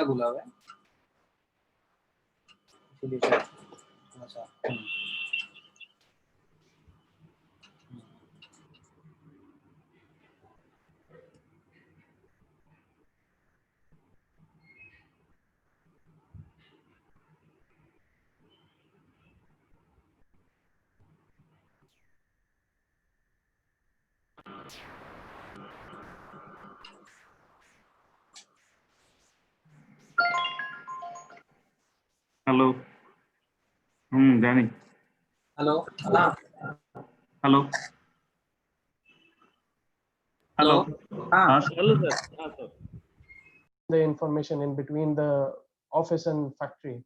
खुला हुआ है इसीलिए शायद थोड़ा सा हेलो जानी हेलो हाँ हेलो हेलो हाँ हाँ हेलो सर हाँ sir the information in between the office and factory.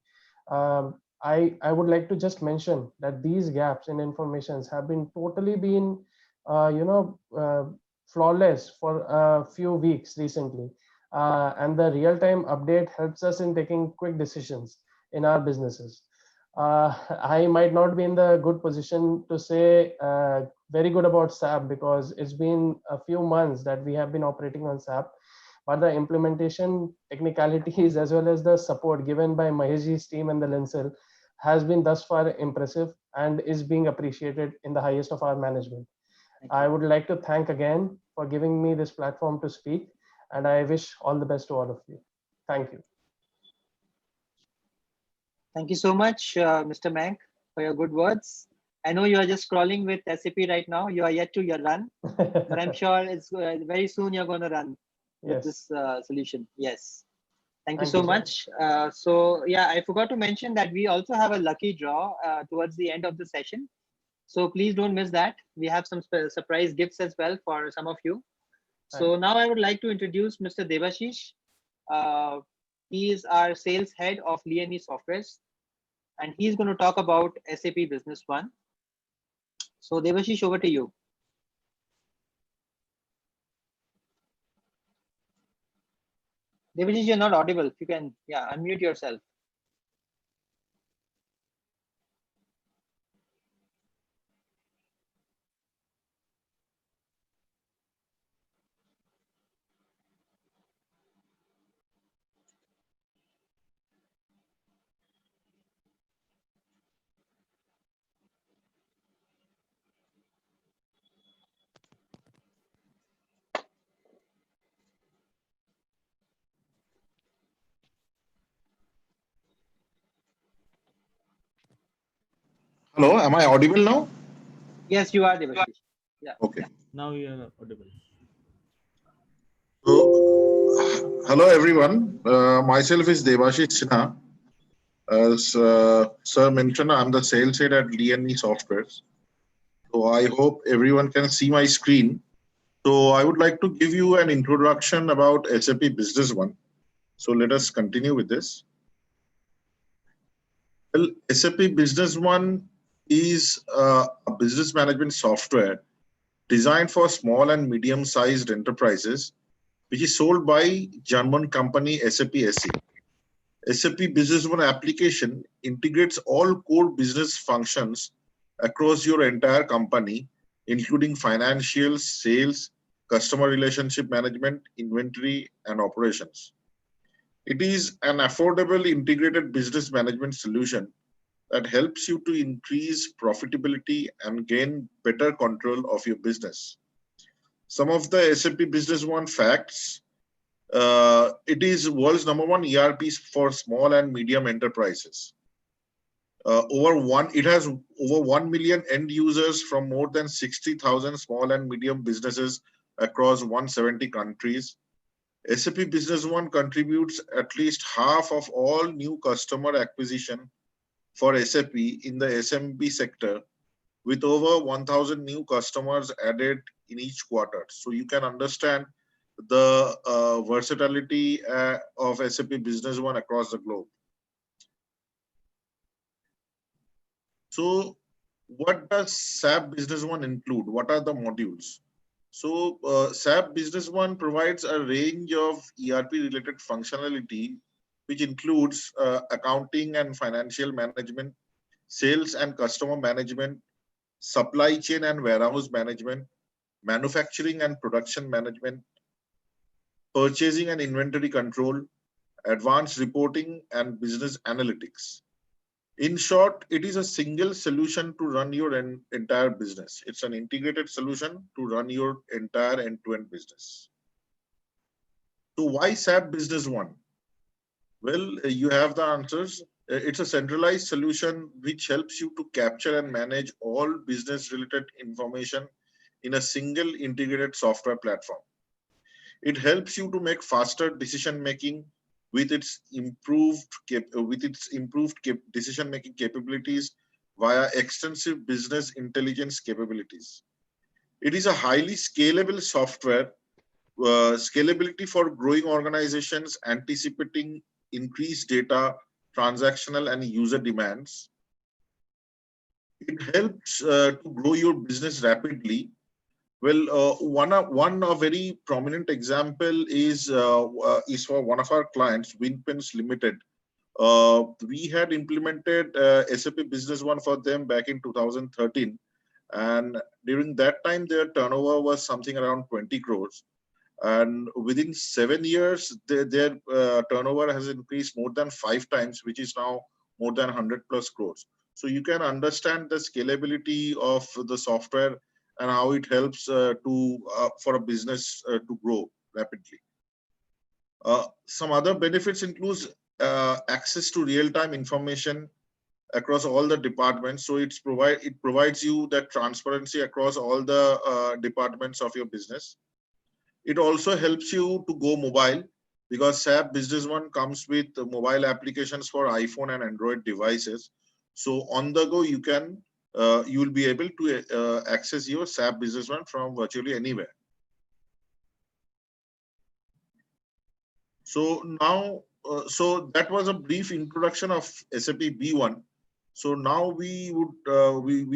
I would like to just mention that these gaps in informations have been totally been flawless for a few weeks recently, and the real-time update helps us in taking quick decisions in our businesses. I might not be in the good position to say very good about SAP because it's been a few months that we have been operating on SAP, but the implementation technicalities as well as the support given by Maheshji's team and the Linsel has been thus far impressive and is being appreciated in the highest of our management. I would like to thank again for giving me this platform to speak, and I wish all the best to all of you. Thank you. Thank you so much, Mr. Mank, for your good words. I know you are just scrolling with SAP right now. You are yet to your run, but I'm sure it's very soon you're going to run with this solution. Yes. Thank you so much. So yeah, I forgot to mention that we also have a lucky draw towards the end of the session. So please don't miss that. We have some surprise gifts as well for some of you. So now I would like to introduce Mr. Devashish. He is our sales head of Liani Softwares, and he's going to talk about SAP Business One. So Devashish, over to you. Devashish, you're not audible. If you can, unmute yourself. Hello, am I audible now? Yes, you are, Devashish. Yeah. Okay. now you are audible. So, hello everyone. Myself is Devashish Sinha. As Sir mentioned, I'm the sales head at Liani Softwares. So I hope everyone can see my screen. So I would like to give you an introduction about SAP Business One. So let us continue with this. Well, SAP Business One is a business management software designed for small and medium-sized enterprises, which is sold by German company SAP SE. SAP Business One application integrates all core business functions across your entire company, including financials, sales, customer relationship management, inventory, and operations. It is an affordable integrated business management solution that helps you to increase profitability and gain better control of your business. Some of the SAP Business One facts. It is world's #1 ERP for small and medium enterprises. It has over 1 million end users from more than 60,000 small and medium businesses across 170 countries. SAP Business One contributes at least half of all new customer acquisition for SAP in the SMB sector, with over 1,000 new customers added in each quarter. So you can understand the versatility of SAP Business One across the globe. So what does SAP Business One include? What are the modules? So SAP Business One provides a range of ERP related functionality, which includes accounting and financial management, sales and customer management, supply chain and warehouse management, manufacturing and production management, purchasing and inventory control, advanced reporting, and business analytics. In short, it is a single solution to run your entire business. It's an integrated solution to run your entire end-to-end business. So why SAP Business One? Well, you have the answers. It's a centralized solution which helps you to capture and manage all business-related information in a single integrated software platform. It helps you to make faster decision-making with its improved decision-making capabilities via extensive business intelligence capabilities. It is a highly scalable software, scalability for growing organizations anticipating increased data, transactional and user demands. It helps to grow your business rapidly. Well, one very prominent example is for one of our clients, Winpens Limited. We had implemented SAP Business One for them back in 2013, and during that time, their turnover was something around 20 crores. And within 7 years, their turnover has increased more than 5 times, which is now more than 100 plus crores. So you can understand the scalability of the software and how it helps for a business to grow rapidly. Some other benefits includes access to real-time information across all the departments. So it provides you that transparency across all the departments of your business. It also helps you to go mobile because SAP Business One comes with mobile applications for iPhone and Android devices. So on the go, you will be able to access your SAP Business One from virtually anywhere. So now, so that was a brief introduction of SAP B1. So now we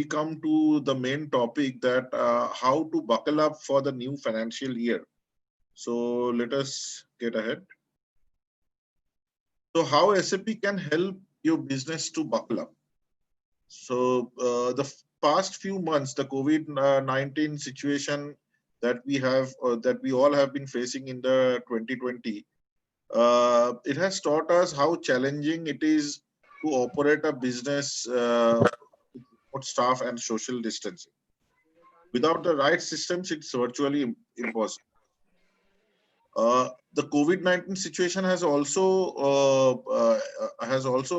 come to the main topic, that how to buckle up for the new financial year. So let us get ahead. So how SAP can help your business to buckle up? So the past few months, the COVID-19 situation that we all have been facing in the 2020, it has taught us how challenging it is to operate a business with staff and social distancing. Without the right systems, it's virtually impossible. The COVID-19 situation has also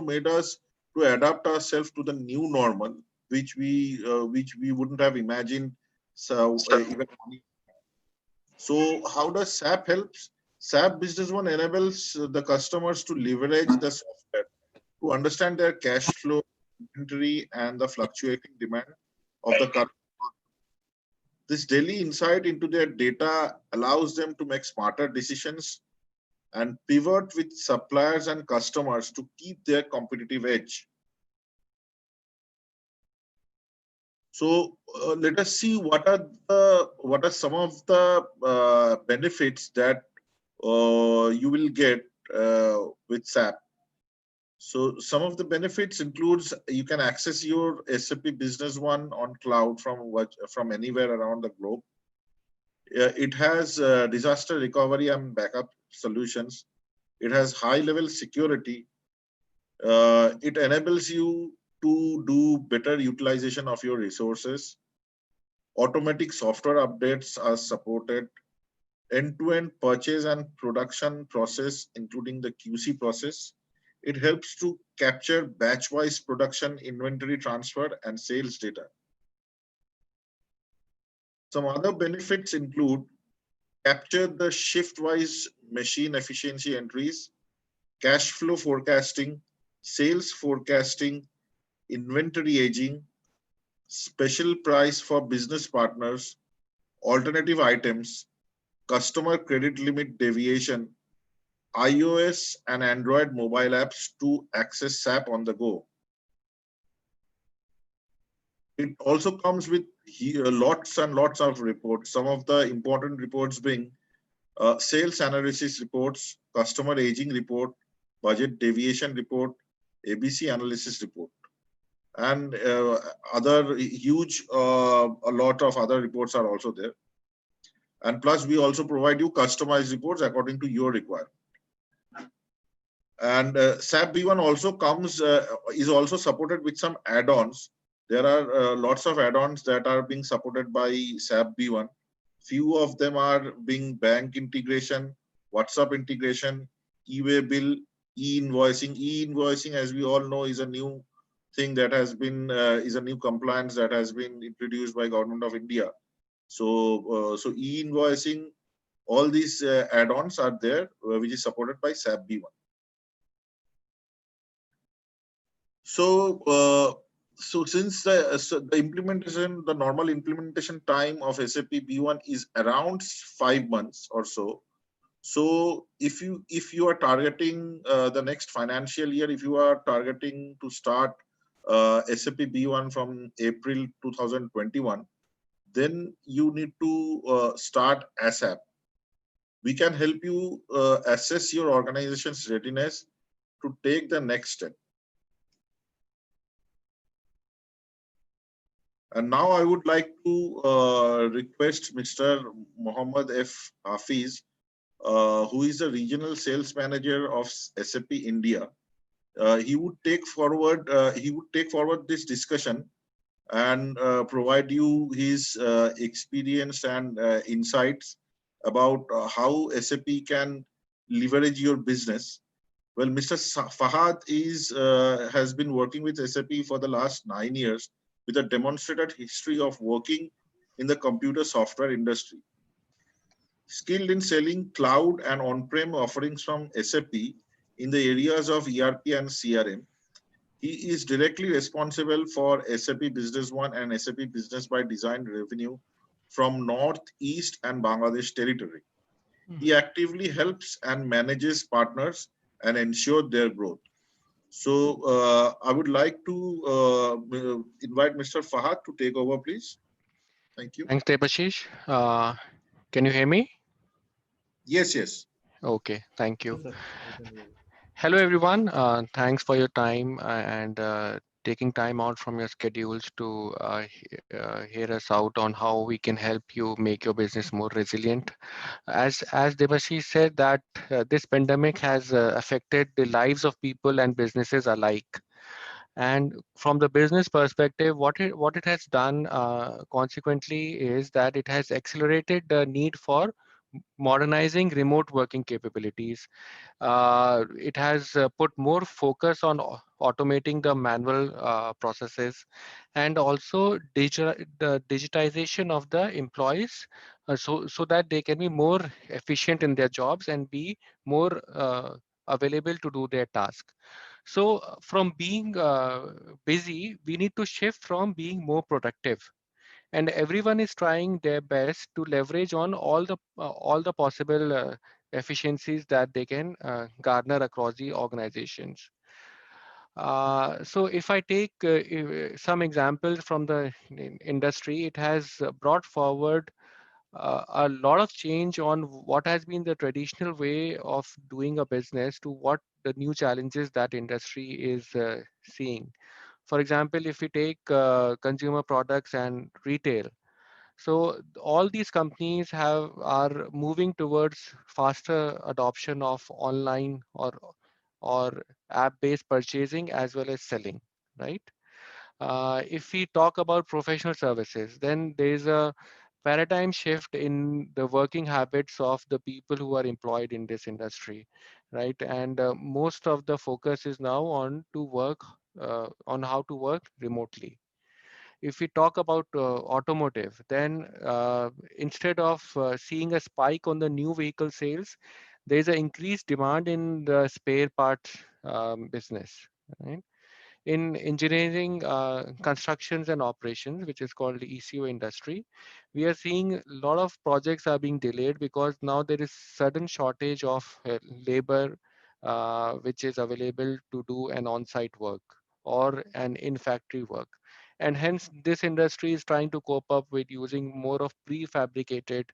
made us to adapt ourselves to the new normal, which we wouldn't have imagined. So how does SAP helps? SAP Business One enables the customers to leverage the software to understand their cash flow, inventory, and the fluctuating demand of the customer. This daily insight into their data allows them to make smarter decisions and pivot with suppliers and customers to keep their competitive edge. So let us see what are some of the benefits that you will get with SAP. So some of the benefits includes you can access your SAP Business One on cloud from anywhere around the globe. It has disaster recovery and backup solutions. It has high-level security. It enables you to do better utilization of your resources. Automatic software updates are supported. End-to-end purchase and production process, including the QC process. It helps to capture batch-wise production, inventory transfer, and sales data. Some other benefits include capture the shift-wise machine efficiency entries, cash flow forecasting, sales forecasting, inventory aging, special price for business partners, alternative items, customer credit limit deviation, iOS and Android mobile apps to access SAP on the go. It also comes with lots and lots of reports. Some of the important reports being sales analysis reports, customer aging report, budget deviation report, ABC analysis report, and other huge, a lot of other reports are also there. And plus, we also provide you customized reports according to your requirement. And SAP B1 also is also supported with some add-ons. There are lots of add-ons that are being supported by SAP B1. Few of them are being bank integration, WhatsApp integration, e-way bill, e-invoicing. E-invoicing, as we all know, is a new thing that has been is a new compliance that has been introduced by Government of India. So e-invoicing, all these add-ons are there, which is supported by SAP B1. So since the implementation, the normal implementation time of SAP B1 is around 5 months or so. So if you are targeting the next financial year, if you are targeting to start SAP B1 from April 2021, then you need to start ASAP. We can help you assess your organization's readiness to take the next step. And now I would like to request Mr. Mohammad F. Hafiz, who is the regional sales manager of SAP India. He would take forward this discussion and provide you his experience and insights about how SAP can leverage your business. Well, Mr. Fahad has been working with SAP for the last 9 years with a demonstrated history of working in the computer software industry. Skilled in selling cloud and on-prem offerings from SAP in the areas of ERP and CRM, he is directly responsible for SAP Business One and SAP Business by Design revenue from Northeast and Bangladesh territory. He actively helps and manages partners and ensure their growth. So I would like to invite Mr. Fahad to take over, please. Thank you. Thanks, Debashish. Can you hear me? Yes, yes. Okay, thank you. Yes, sir. I can hear you. Hello, everyone. Thanks for your time and taking time out from your schedules to hear us out on how we can help you make your business more resilient. As Debashish said, that this pandemic has affected the lives of people and businesses alike. And from the business perspective, what it has done consequently is that it has accelerated the need for modernizing remote working capabilities. It has put more focus on automating the manual processes and also the digitization of the employees so that they can be more efficient in their jobs and be more available to do their task. So from being busy, we need to shift from being more productive, and everyone is trying their best to leverage on all the possible efficiencies that they can garner across the organizations. So if I take some examples from the industry, it has brought forward a lot of change on what has been the traditional way of doing a business to what the new challenges that industry is seeing. For example, if we take consumer products and retail, so all these companies are moving towards faster adoption of online or app-based purchasing as well as selling, right? If we talk about professional services, then there is a paradigm shift in the working habits of the people who are employed in this industry, right? And most of the focus is now on how to work remotely. If we talk about automotive, then instead of seeing a spike on the new vehicle sales, there's an increased demand in the spare parts business, right? In engineering, constructions and operations, which is called the ECO industry, we are seeing a lot of projects are being delayed because now there is sudden shortage of labor, which is available to do an on-site work or an in-factory work. And hence, this industry is trying to cope up with using more of prefabricated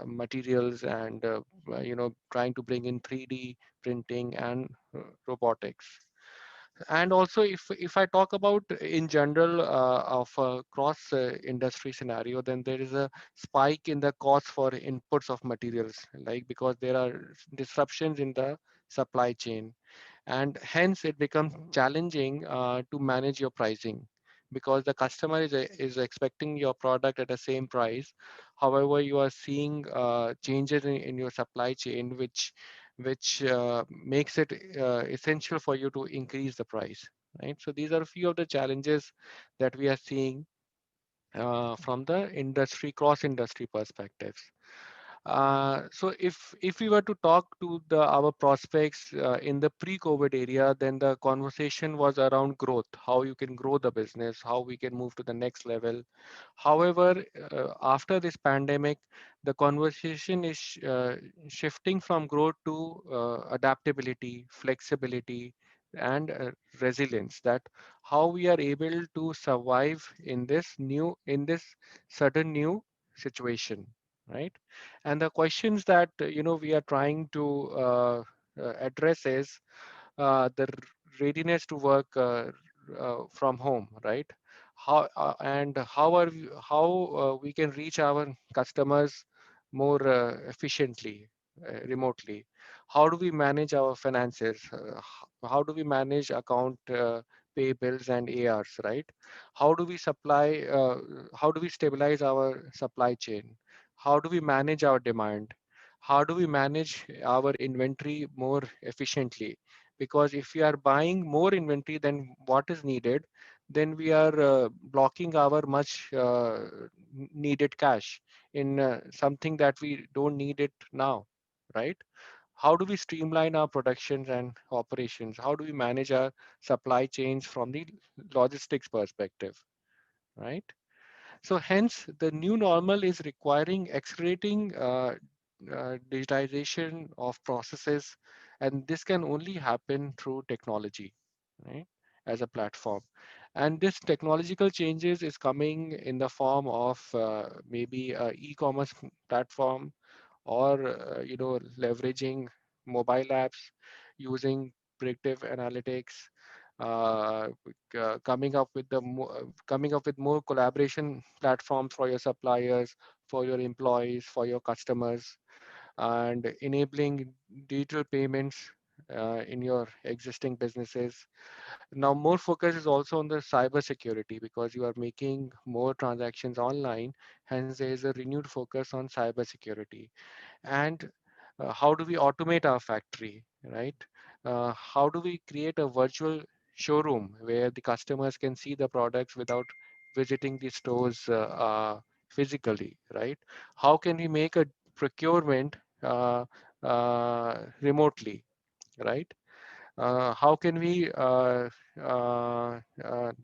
materials and trying to bring in 3D printing and robotics. And also, if I talk about in general of a cross industry scenario, then there is a spike in the cost for inputs of materials, like because there are disruptions in the supply chain. and hence it becomes challenging to manage your pricing, because the customer is expecting your product at the same price. However, you are seeing changes in your supply chain, which makes it essential for you to increase the price, right? So these are a few of the challenges that we are seeing from the industry, cross industry perspectives. So if we were to talk to our prospects in the pre-COVID area, then the conversation was around growth, how you can grow the business, how we can move to the next level. However, after this pandemic, the conversation is shifting from growth to adaptability, flexibility, and resilience. That how we are able to survive in this sudden new situation, right? And the questions that we are trying to address is the readiness to work from home, right? How we can reach our customers more efficiently remotely. How do we manage our finances? How do we manage account pay bills and ARs, right? How do we supply? How do we stabilize our supply chain? How do we manage our demand? How do we manage our inventory more efficiently? Because if we are buying more inventory than what is needed, then we are blocking our much needed cash in something that we don't need it now, right? How do we streamline our productions and operations? How do we manage our supply chains from the logistics perspective, right? So hence, the new normal is requiring accelerating digitization of processes, and this can only happen through technology, right, as a platform. And this technological changes is coming in the form of maybe a e-commerce platform, or leveraging mobile apps, using predictive analytics, uh, coming up with more collaboration platforms for your suppliers, for your employees, for your customers, and enabling digital payments in your existing businesses. Now, more focus is also on the cyber security, because you are making more transactions online. Hence, there is a renewed focus on cyber security. And how do we automate our factory, right? How do we create a virtual showroom where the customers can see the products without visiting the stores physically, right? How can we make a procurement remotely, right? How can we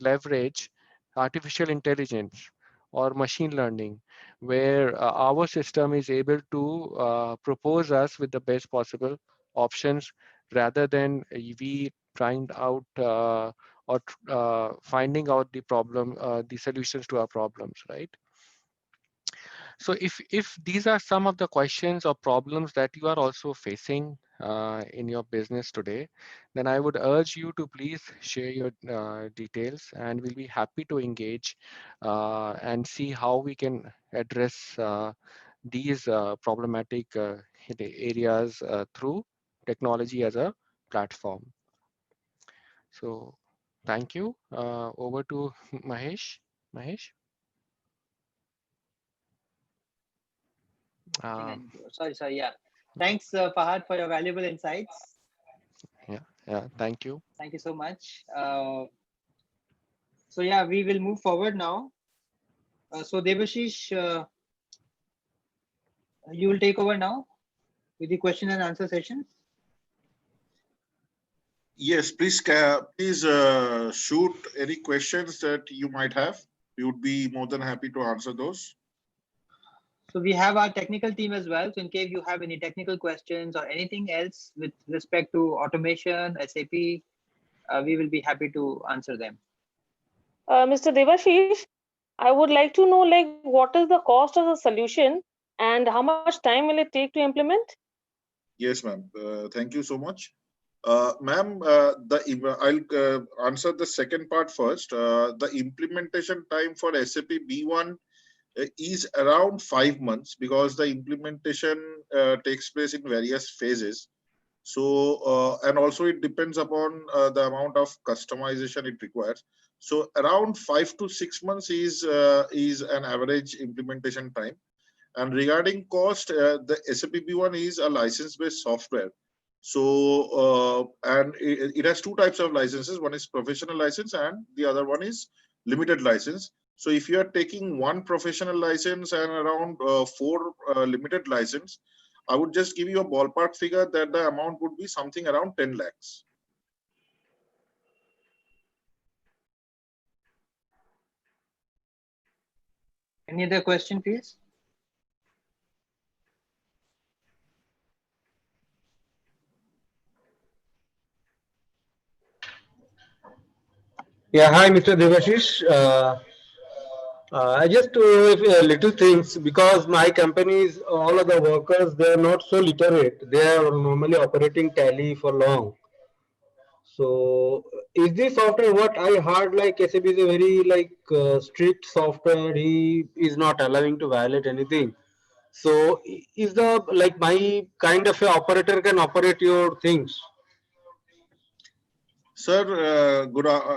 leverage artificial intelligence or machine learning, where our system is able to propose us with the best possible options, rather than we trying out finding out the solutions to our problems, right? So if these are some of the questions or problems that you are also facing in your business today, then I would urge you to please share your details, and we'll be happy to engage and see how we can address these problematic areas through technology as a platform. So thank you. Over to Mahesh. Mahesh. Sorry. Yeah. Thanks, Fahad, for your valuable insights. Yeah. Thank you. Thank you so much. So yeah, we will move forward now. So Debashish, you will take over now with the question and answer session. Yes, please shoot any questions that you might have. We would be more than happy to answer those. So we have our technical team as well. So in case you have any technical questions or anything else with respect to automation, SAP, we will be happy to answer them. Mr. Devashish, I would like to know, like, what is the cost of the solution and how much time will it take to implement? Yes, ma'am. Thank you so much. Ma'am, I'll answer the second part first. The implementation time for SAP B1 is around 5 months, because the implementation takes place in various phases. So, and also it depends upon the amount of customization it requires. So around 5 to 6 months is an average implementation time. And regarding cost, the SAP B1 is a license-based software. So, and it has two types of licenses. One is professional license and the other one is limited license. So if you are taking one professional license and around 4 limited license, I would just give you a ballpark figure that the amount would be something around 10 lakhs. Any other question, please? Yeah, hi, Mr. Devashish. I just little things because my companies, all of the workers, they are not so literate. They are normally operating Tally for long. So, is this software what I heard like SAP is a very like strict software. He is not allowing to violate anything. So, is the like my kind of a operator can operate your things? Sir,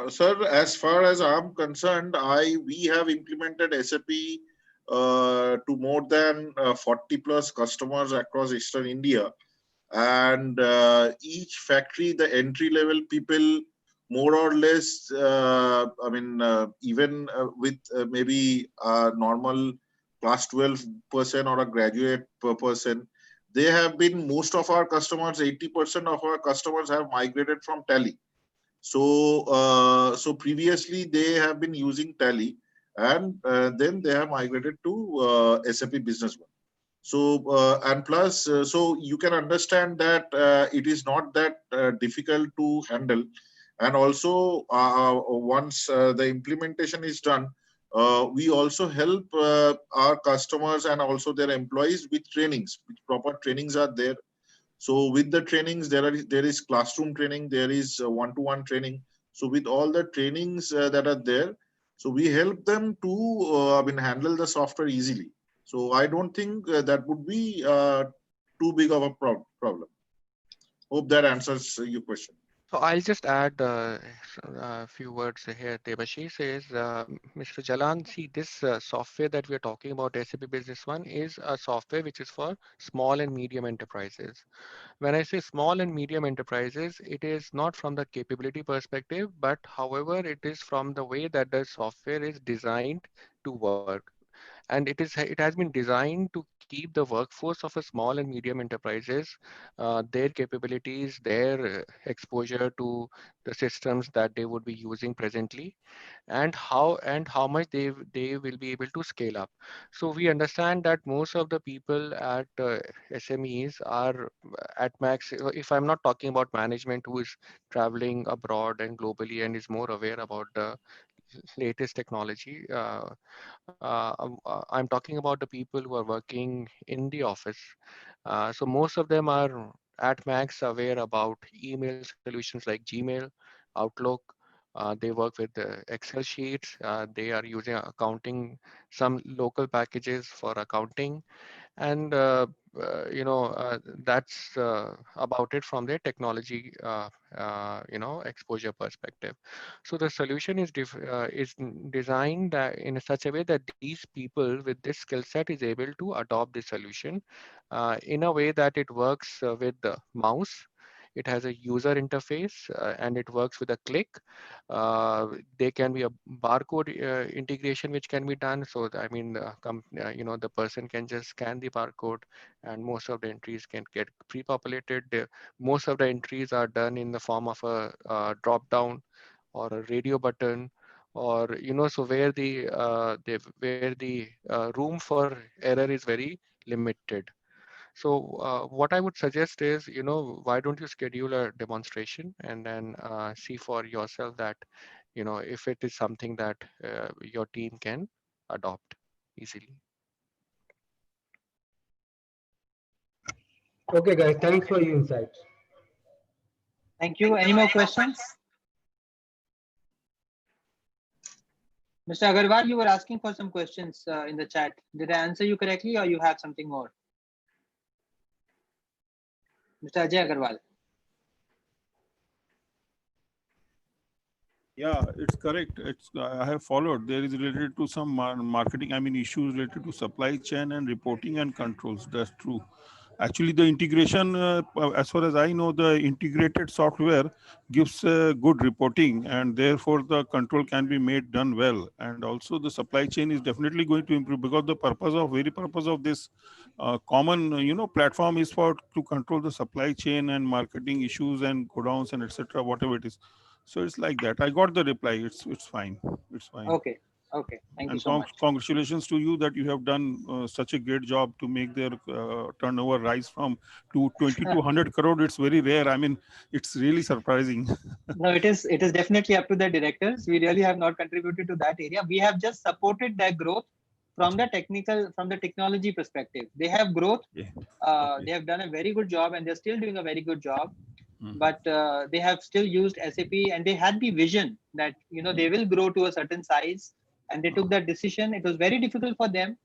sir, as far as I'm concerned, we have implemented SAP to more than 40 plus customers across Eastern India. And each factory, the entry level people, more or less, even with maybe a normal class 12 person or a graduate per person, they have been, most of our customers, 80% of our customers have migrated from Tally. So, so previously they have been using Tally, and then they have migrated to SAP Business One. So, and plus, so you can understand that it is not that difficult to handle. And also, once the implementation is done, we also help our customers and also their employees with trainings. Proper trainings are there. So with the trainings, there is classroom training, there is one-to-one training. So with all the trainings that are there, so we help them to handle the software easily. So I don't think that would be too big of a problem. Hope that answers your question. So I'll just add a few words here. Debashi says, Mr. Jalan, see this software that we are talking about, SAP Business One, is a software which is for small and medium enterprises. When I say small and medium enterprises, it is not from the capability perspective, but however, it is from the way that the software is designed to work. And it has been designed to keep the workforce of a small and medium enterprises, their capabilities, their exposure to the systems that they would be using presently, and how much they will be able to scale up. So we understand that most of the people at SMEs are at max. If I'm not talking about management who is traveling abroad and globally and is more aware about the latest technology. I'm talking about the people who are working in the office. So most of them are at max aware about email solutions like Gmail, Outlook. They work with Excel sheets. They are using accounting, some local packages for accounting. And that's about it from their technology exposure perspective. So the solution is designed in such a way that these people with this skill set is able to adopt the solution in a way that it works with the mouse. It has a user interface and it works with a click. There can be a barcode integration which can be done. So the person can just scan the barcode, and most of the entries can get pre-populated. Most of the entries are done in the form of a drop down or a radio button, or so where the room for error is very limited. So what I would suggest is, why don't you schedule a demonstration and then see for yourself that, if it is something that your team can adopt easily. Okay, guys, thanks for your insights. Thank you. Any more questions? Mr. Agarwal, you were asking for some questions in the chat. Did I answer you correctly, or you have something more? Mr. Ajay Agarwal. Yeah, it's correct. I have followed. There is related to some marketing, I mean, issues related to supply chain and reporting and controls. That's true. Actually, the integration, as far as I know, the integrated software gives good reporting, and therefore the control can be made done well. And also the supply chain is definitely going to improve, because the very purpose of this common, platform is for to control the supply chain and marketing issues and godowns and etc. Whatever it is. So it's like that. I got the reply. It's fine. It's fine. Okay. Okay. Thank you And so much. congratulations to you that you have done such a great job to make their turnover rise from to 20 to 100 crore. It's very rare. I mean, it's really surprising. No, it is definitely up to the directors. We really have not contributed to that area. We have just supported their growth from the technology perspective. They have growth. Yeah. They have done a very good job, and they're still doing a very good job. Mhm. But they have still used SAP, and they had the vision that they will grow to a certain size, and they took that decision. It was very difficult for them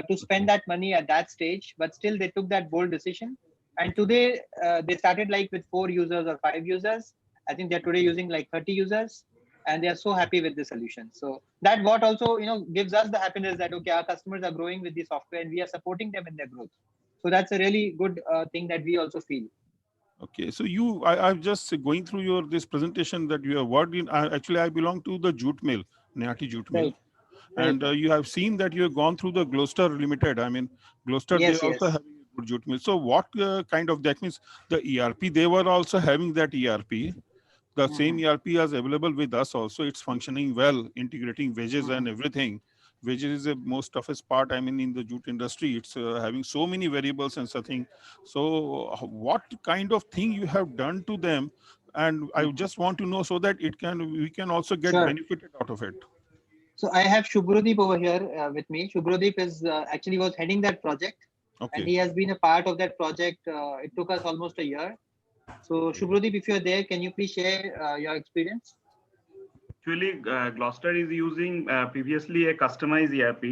to spend that money at that stage, but still they took that bold decision. And today they started like with 4 users or 5 users. I think they're today using like 30 users, and they are so happy with the solution. So that what also gives us the happiness that okay, our customers are growing with the software, and we are supporting them in their growth. So that's a really good thing that we also feel. Okay, so I'm just going through your this presentation that you have worked in. Actually, I belong to the jute mill, Nayati jute mill, Right. Right. and you have seen that you have gone through the Gloucester Limited. I mean, Gloucester, they Yes. also Yes. having a good jute mill. So what kind of, that means the ERP, they were also having that ERP. The same ERP is available with us also. It's functioning well, integrating wages and everything. Wages is the most toughest part. I mean, in the jute industry, it's having so many variables and something. So what kind of thing you have done to them? And I just want to know so that we can also get Sure. benefited out of it. So I have Shubhrodeep over here with me. Shubhrodeep is actually was heading that project, and Okay. he has been a part of that project. It took us almost a year. So Shubhrodeep, if you're there, can you please share your experience? Actually, Gloucester is using previously a customized ERP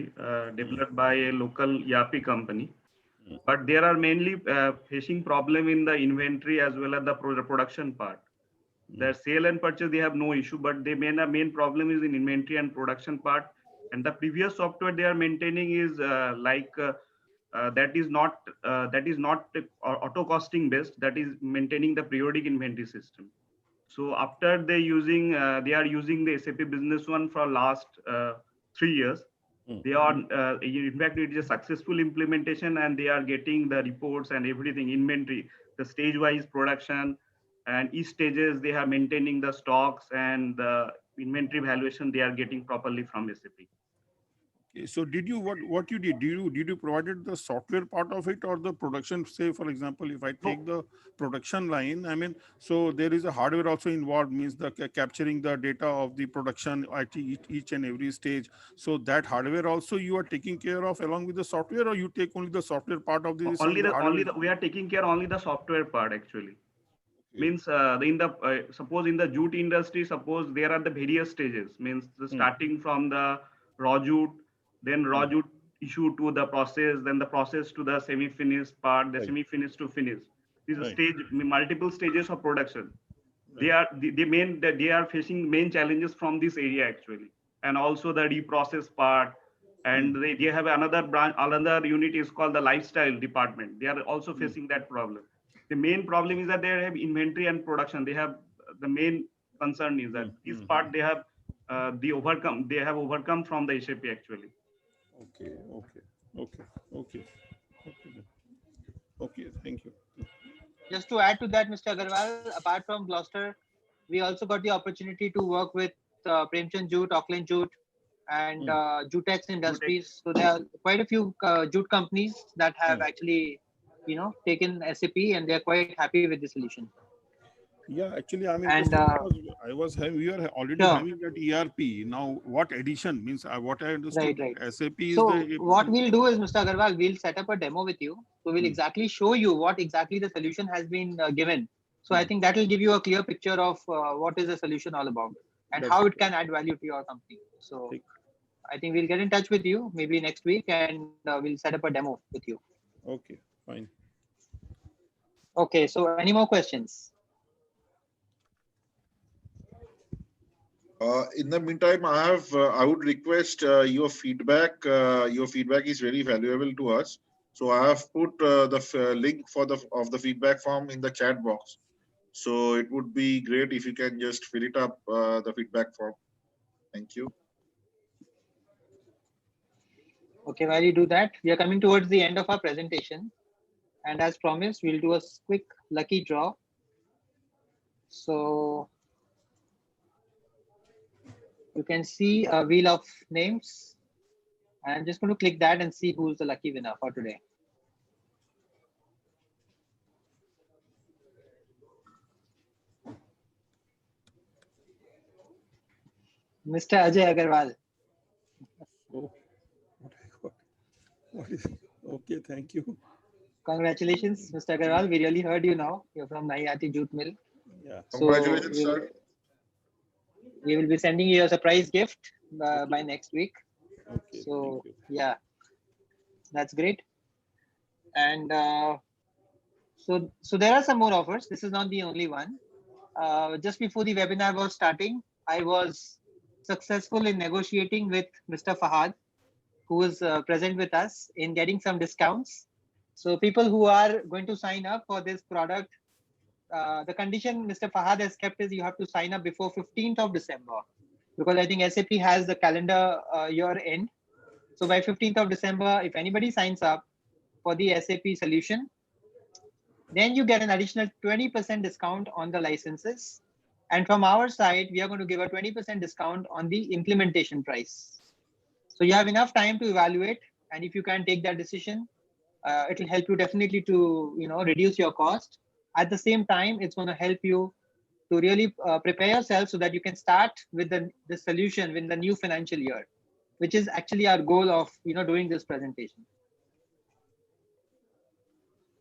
developed by a local ERP company. But there are mainly facing problem in the inventory as well as the production part. Their sale and purchase, they have no issue, but the main problem is in inventory and production part. And the previous software they are maintaining is that is not auto costing based. That is maintaining the periodic inventory system. So after they are using the SAP Business One for last 3 years. They are, in fact, it is a successful implementation, and they are getting the reports and everything, inventory, the stage-wise production, and each stages they are maintaining the stocks and the inventory valuation they are getting properly from SAP. Okay, so did you what you did? Did you provided the software part of it or the production? Say, for example, if I take the production line, I mean, so there is a hardware also involved, means the capturing the data of the production at each and every stage. So that hardware also you are taking care of along with the software, or you take only the software part of this and the hardware? We are taking care only the software part actually. Means suppose in the jute industry, suppose there are the various stages, means starting from the raw jute, then raw jute issue to the process, then the process to the semi-finished part, the semi-finished to finish. These are multiple stages of production. They are facing main challenges from this area actually, and also the reprocess part. And they have another branch, another unit is called the lifestyle department. They are also facing that problem. The main problem is that they have inventory and production. They have the main concern is that this part they have overcome from the SAP actually. Okay. Thank you. Just to add to that, Mr. Agarwal, apart from Gloucester, we also got the opportunity to work with Premchand Jute, Auckland Jute, and Jutex Industries. So there are quite a few jute companies that have actually, taken SAP, and they are quite happy with the solution. Yeah, actually, I mean, And we are already having that ERP. Now, what addition means? What I understood, right. SAP is So the. what we'll do is, Mr. Agarwal, we'll set up a demo with you. So we'll exactly show you what exactly the solution has been given. So I think that will give you a clear picture of what is the solution all about and how it can add value to your company. So I think we'll get in touch with you maybe next week, and we'll set up a demo with you. Okay, fine. Okay, so any more questions? In the meantime, I would request your feedback. Your feedback is very valuable to us. So I have put the link for the feedback form in the chat box. So it would be great if you can just fill it up, the feedback form. Thank you. Okay, while you do that, we are coming towards the end of our presentation. And as promised, we'll do a quick lucky draw. So you can see a wheel of names. I'm just going to click that and see who's the lucky winner for today. Mr. Ajay Agarwal. Oh, what I got. What is okay? Thank you. Congratulations, Mr. Agarwal. We really heard you now. You're from Nayati Jute Mill. Yeah. Congratulations, sir. We will be sending you a surprise gift by next week. Okay. So yeah, that's great. And so there are some more offers. This is not the only one. Just before the webinar was starting, I was successful in negotiating with Mr. Fahad, who is present with us, in getting some discounts. So people who are going to sign up for this product, the condition Mr. Fahad has kept is you have to sign up before 15th of December, because I think SAP has the calendar year end. So by 15th of December, if anybody signs up for the SAP solution, then you get an additional 20% discount on the licenses. And from our side, we are going to give a 20% discount on the implementation price. So you have enough time to evaluate. And if you can take that decision, it will help you definitely to reduce your cost. At the same time, it's going to help you to really prepare yourself so that you can start with the solution in the new financial year, which is actually our goal of doing this presentation.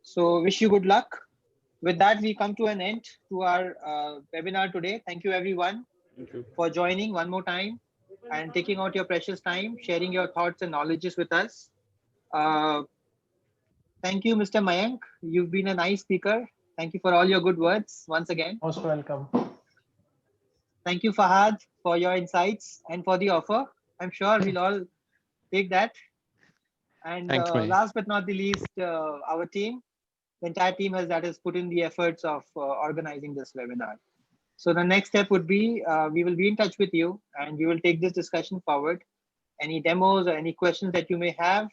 So wish you good luck. With that, we come to an end to our webinar today. Thank you everyone for joining one more time and taking out your precious time, sharing your thoughts and knowledges with us. Thank you, Mr. Mayank. You've been a nice speaker. Thank you for all your good words once again. Most welcome. Thank you, Fahad, for your insights and for the offer. I'm sure we'll all take that. And Thanks, Mayank. last but not the least, our team, the entire team has put in the efforts of organizing this webinar. So the next step would be, we will be in touch with you and we will take this discussion forward. Any demos or any questions that you may have,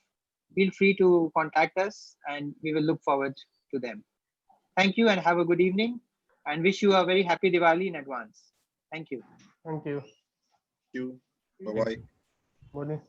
feel free to contact us and we will look forward to them. Thank you and have a good evening, and wish you a very happy Diwali in advance. Thank you. Thank you. Thank you. Bye-bye. Morning.